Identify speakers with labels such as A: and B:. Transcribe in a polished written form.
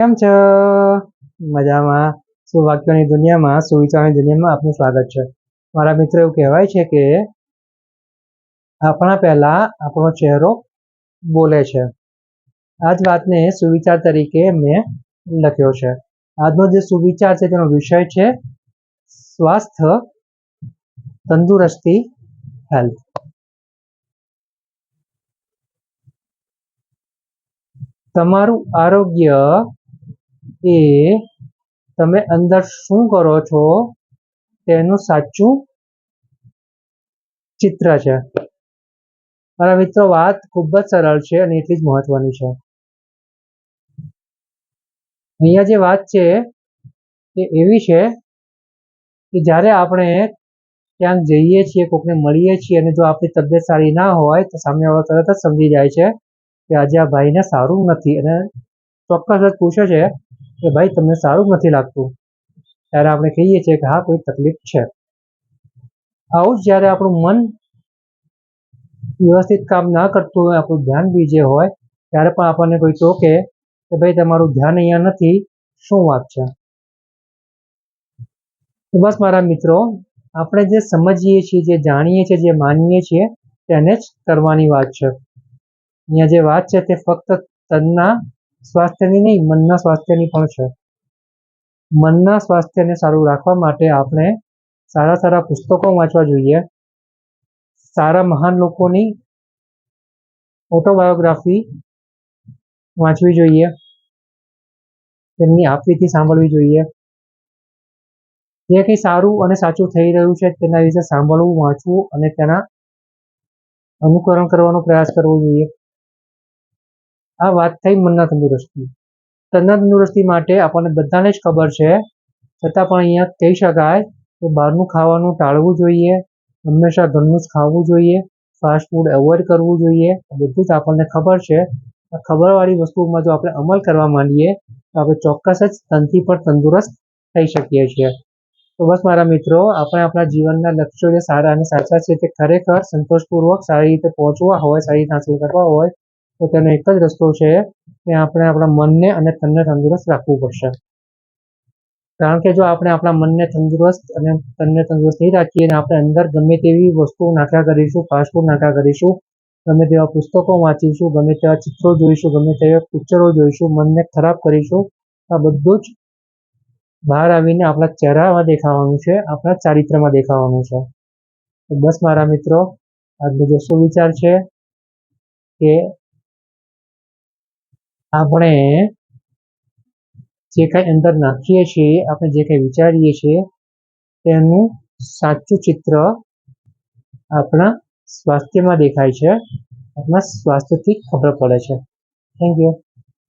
A: કેમ છો? મજામાં. સુવાક્યોની દુનિયામાં, સુવિચારની દુનિયામાં આપનું સ્વાગત છે. મારા મિત્રો, એવું કહેવાય છે કે આપણા પહેલા આપણો ચહેરો બોલે છે. આ જ વાતને સુવિચાર તરીકે મેં લખ્યો છે. આજનો જે સુવિચાર છે તેનો વિષય છે સ્વાસ્થ્ય, તંદુરસ્તી, હેલ્થ. તમારું આરોગ્ય એ તમે અંદર શું કરો છો તેનું સાચું ચિત્ર છે. મારા મિત્રો, વાત ખૂબ જ સરળ છે અને એટલી જ મહત્વની છે. અહીંયા જે વાત છે એ એવી છે કે જ્યારે આપણે ક્યાંક જઈએ છીએ, કોકને મળીએ છીએ અને જો આપણી તબિયત સારી ના હોય તો સામેવાળો તરત જ સમજી જાય છે કે આજે આ ભાઈને સારું નથી અને ચોક્કસ જ પૂછે છે કે ભાઈ તમને સારું નથી લાગતું. ત્યારે આપણે કહીએ છીએ કે હા, કોઈ તકલીફ છે. આવું જ જ્યારે આપણું મન વ્યવસ્થિત કામ ના કરતું હોય, આપણું ધ્યાન બીજે હોય, ત્યારે પણ આપણને કોઈ ટોકે કે ભાઈ તમારું ધ્યાન અહીંયા નથી, શું વાત છે? તો બસ મારા મિત્રો, આપણે જે સમજીએ છીએ, જે જાણીએ છીએ, જે માનીએ છીએ તેને જ કરવાની વાત છે. અહીંયા જે વાત છે તે ફક્ત તનના સ્વાસ્થ્યની નહીં, મનના સ્વાસ્થ્યની પણ છે. મનના સ્વાસ્થ્યને સારું રાખવા માટે આપણે સારા સારા પુસ્તકો વાંચવા જોઈએ. સારા મહાન લોકોની ઓટોબાયોગ્રાફી વાંચવી જોઈએ, તેમની આપવીથી સાંભળવી જોઈએ. જે કંઈ સારું અને સાચું થઈ રહ્યું છે તેના વિશે સાંભળવું, વાંચવું અને તેના અનુકરણ કરવાનો પ્રયાસ કરવો જોઈએ. આ વાત થઈ મનના તંદુરસ્તી. તનના તંદુરસ્તી માટે આપણને બધાને જ ખબર છે, છતાં પણ અહીંયા કહી શકાય કે બહારનું ખાવાનું ટાળવું જોઈએ, હંમેશા ઘરનું જ ખાવું જોઈએ, ફાસ્ટ ફૂડ એવોઇડ કરવું જોઈએ. બધું જ આપણને ખબર છે. આ ખબરવાળી વસ્તુમાં જો આપણે અમલ કરવા માંડીએ તો આપણે ચોક્કસ જ તનથી પણ તંદુરસ્ત થઈ શકીએ છીએ. તો બસ મારા મિત્રો, આપણે આપણા જીવનના લક્ષ્યો જે સારા અને સાચા છે તે ખરેખર સંતોષપૂર્વક સારી રીતે પહોંચવા હોય, સારી રીતે હાંસલ કરવા હોય તો તેનો એક જ રસ્તો છે કે આપણે આપણા મનને અને તનને તંદુરસ્ત રાખવું પડશે. કારણ કે જો આપણે આપણા મનને તંદુરસ્ત અને તનને તંદુરસ્ત નહીં રાખીએ અને આપણે અંદર ગમે તેવી વસ્તુઓ નાખ્યા કરીશું, ફાસ્ટ ફૂડ નાખ્યા કરીશું, ગમે તેવા પુસ્તકો વાંચીશું, ગમે તેવા ચિત્રો જોઈશું, ગમે તેવા પિક્ચરો જોઈશું, મનને ખરાબ કરીશું, આ બધું જ બહાર આવીને આપણા ચહેરામાં દેખાવાનું છે, આપણા ચારિત્રમાં દેખાવાનું છે. તો બસ મારા મિત્રો, આજનો જે સુવિચાર છે કે આપણે જે કંઈ અંદર નાખીએ છીએ, આપણે જે કંઈ વિચારીએ છીએ તેનું સાચું ચિત્ર આપણા સ્વાસ્થ્યમાં દેખાય છે, આપણા સ્વાસ્થ્યથી ખબર પડે છે. Thank you.